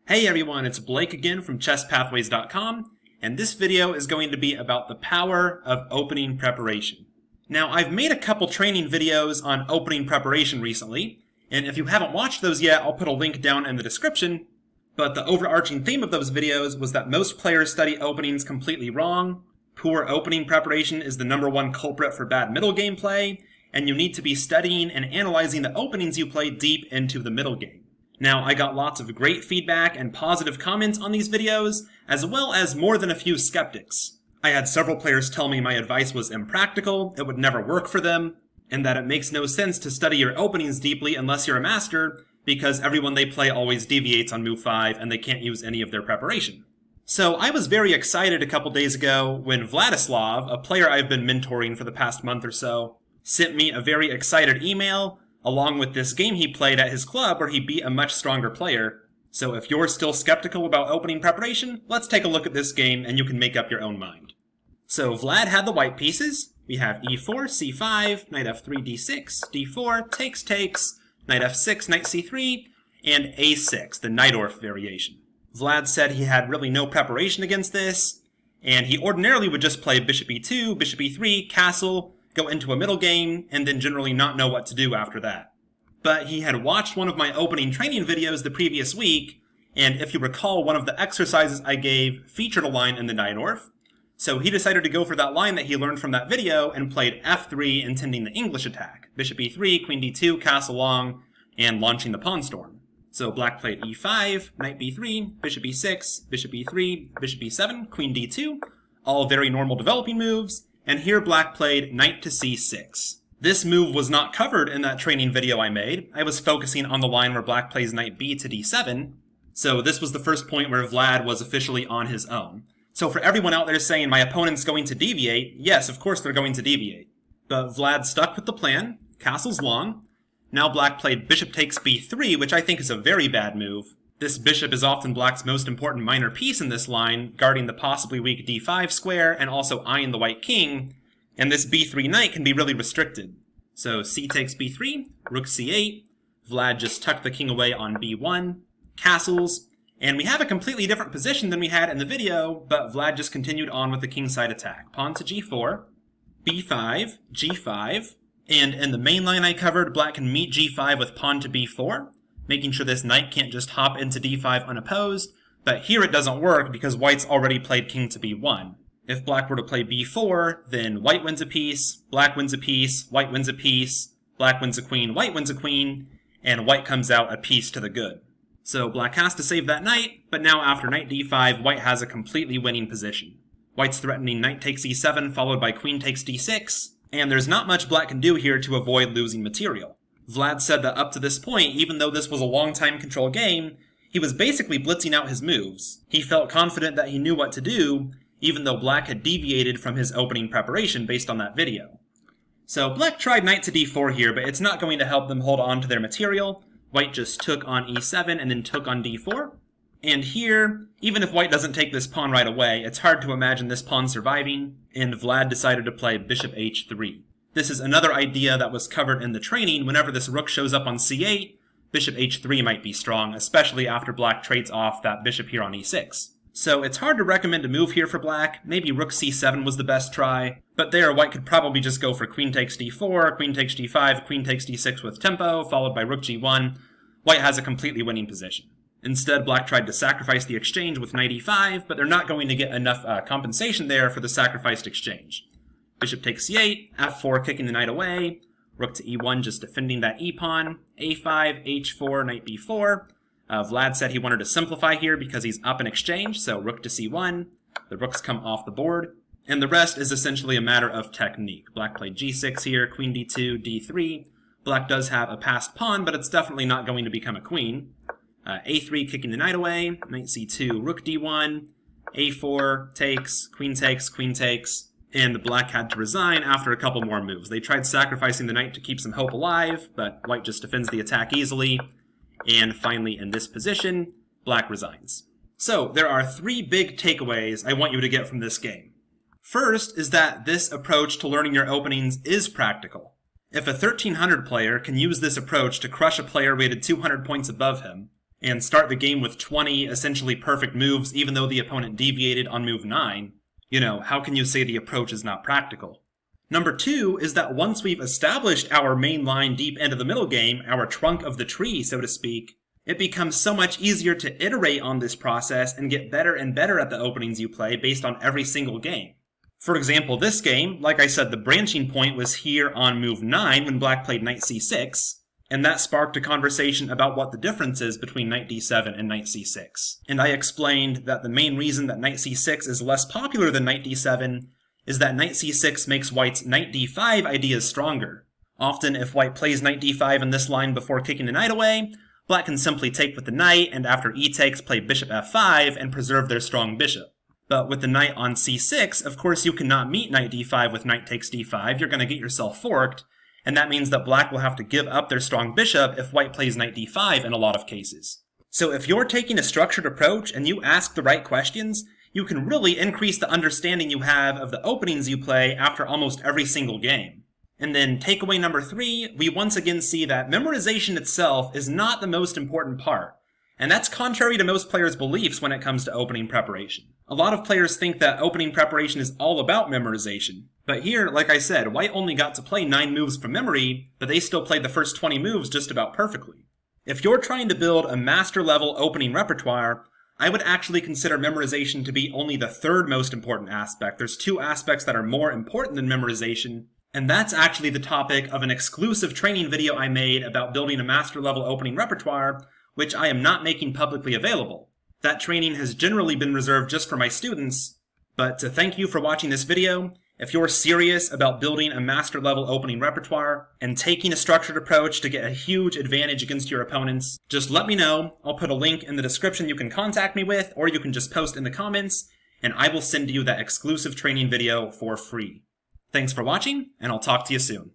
Hey everyone, it's Blake again from ChessPathways.com, and this video is going to be about the power of opening preparation. Now, I've made a couple training videos on opening preparation recently, and if you haven't watched those yet, I'll put a link down in the description, but the overarching theme of those videos was that most players study openings completely wrong, poor opening preparation is the #1 culprit for bad middle game play, and you need to be studying and analyzing the openings you play deep into the middle game. Now, I got lots of great feedback and positive comments on these videos, as well as more than a few skeptics. I had several players tell me my advice was impractical, it would never work for them, and that it makes no sense to study your openings deeply unless you're a master, because everyone they play always deviates on move 5 and they can't use any of their preparation. So I was very excited a couple days ago when Vladislav, a player I've been mentoring for the past month or so, sent me a very excited email along with this game he played at his club where he beat a much stronger player. So if you're still skeptical about opening preparation, let's take a look at this game and you can make up your own mind. So Vlad had the white pieces. We have e4, c5, knight f3, d6, d4, takes, knight f6, knight c3, and a6, the Najdorf variation. Vlad said he had really no preparation against this, and he ordinarily would just play bishop e2, bishop e3, castle, go into a middle game, and then generally not know what to do after that. But he had watched one of my opening training videos the previous week, and if you recall, one of the exercises I gave featured a line in the Najdorf, so he decided to go for that line that he learned from that video and played f3, intending the English attack. Bishop e3, queen d2, castle long, and launching the pawn storm. So black played e5, knight b3, bishop e6, bishop e3, bishop e7, queen d2, all very normal developing moves, and here black played knight to c6. This move was not covered in that training video I made. I was focusing on the line where black plays knight b to d7, so this was the first point where Vlad was officially on his own. So for everyone out there saying my opponent's going to deviate, yes, of course they're going to deviate. But Vlad stuck with the plan, castle's long. Now black played bishop takes b3, which I think is a very bad move. This bishop is often black's most important minor piece in this line, guarding the possibly weak d5 square and also eyeing the white king, and this b3 knight can be really restricted. So c takes b3, rook c8, Vlad just tucked the king away on b1, castles, and we have a completely different position than we had in the video, but Vlad just continued on with the kingside attack. Pawn to g4, b5, g5, and in the main line I covered, black can meet g5 with pawn to b4, making sure this knight can't just hop into d5 unopposed, but here it doesn't work because white's already played king to b1. If black were to play b4, then white wins a piece, black wins a piece, white wins a piece, black wins a queen, white wins a queen, and white comes out a piece to the good. So black has to save that knight, but now after knight d5, white has a completely winning position. White's threatening knight takes e7 followed by queen takes d6, and there's not much black can do here to avoid losing material. Vlad said that up to this point, even though this was a long time control game, he was basically blitzing out his moves. He felt confident that he knew what to do, even though black had deviated from his opening preparation based on that video. So black tried knight to d4 here, but it's not going to help them hold on to their material. White just took on e7 and then took on d4. And here, even if white doesn't take this pawn right away, it's hard to imagine this pawn surviving, and Vlad decided to play bishop h3. This is another idea that was covered in the training. Whenever this rook shows up on c8, bishop h3 might be strong, especially after black trades off that bishop here on e6. So it's hard to recommend a move here for black. Maybe rook c7 was the best try, but there white could probably just go for queen takes d4, queen takes d5, queen takes d6 with tempo, followed by rook g1. White has a completely winning position. Instead, black tried to sacrifice the exchange with knight e5, but they're not going to get enough compensation there for the sacrificed exchange. Bishop takes c8, f4 kicking the knight away, rook to e1 just defending that e-pawn, a5, h4, knight b4. Vlad said he wanted to simplify here because he's up in exchange, so rook to c1, the rooks come off the board, and the rest is essentially a matter of technique. Black played g6 here, queen d2, d3. Black does have a passed pawn, but it's definitely not going to become a queen. a3 kicking the knight away, knight c2, rook d1, a4 takes, queen takes, and black had to resign after a couple more moves. They tried sacrificing the knight to keep some hope alive, but white just defends the attack easily. And finally, in this position, black resigns. So, there are 3 big takeaways I want you to get from this game. First is that this approach to learning your openings is practical. If a 1300 player can use this approach to crush a player rated 200 points above him, and start the game with 20 essentially perfect moves even though the opponent deviated on move 9, how can you say the approach is not practical? Number 2 is that once we've established our main line deep into the middle game, our trunk of the tree, so to speak, it becomes so much easier to iterate on this process and get better and better at the openings you play based on every single game. For example, this game, like I said, the branching point was here on move 9 when black played knight c6, and that sparked a conversation about what the difference is between knight d7 and knight c6. And I explained that the main reason that knight c6 is less popular than knight d7 is that knight c6 makes white's knight d5 ideas stronger. Often, if white plays knight d5 in this line before kicking the knight away, black can simply take with the knight, and after e takes, play bishop f5 and preserve their strong bishop. But with the knight on c6, of course you cannot meet knight d5 with knight takes d5, you're going to get yourself forked, and that means that black will have to give up their strong bishop if white plays knight d5 in a lot of cases. So if you're taking a structured approach and you ask the right questions, you can really increase the understanding you have of the openings you play after almost every single game. And then takeaway number 3, we once again see that memorization itself is not the most important part. And that's contrary to most players' beliefs when it comes to opening preparation. A lot of players think that opening preparation is all about memorization. But here, like I said, white only got to play 9 moves from memory, but they still played the first 20 moves just about perfectly. If you're trying to build a master-level opening repertoire, I would actually consider memorization to be only the 3rd most important aspect. There's 2 aspects that are more important than memorization, and that's actually the topic of an exclusive training video I made about building a master-level opening repertoire, which I am not making publicly available. That training has generally been reserved just for my students, but to thank you for watching this video, if you're serious about building a master-level opening repertoire and taking a structured approach to get a huge advantage against your opponents, just let me know. I'll put a link in the description you can contact me with, or you can just post in the comments, and I will send you that exclusive training video for free. Thanks for watching, and I'll talk to you soon.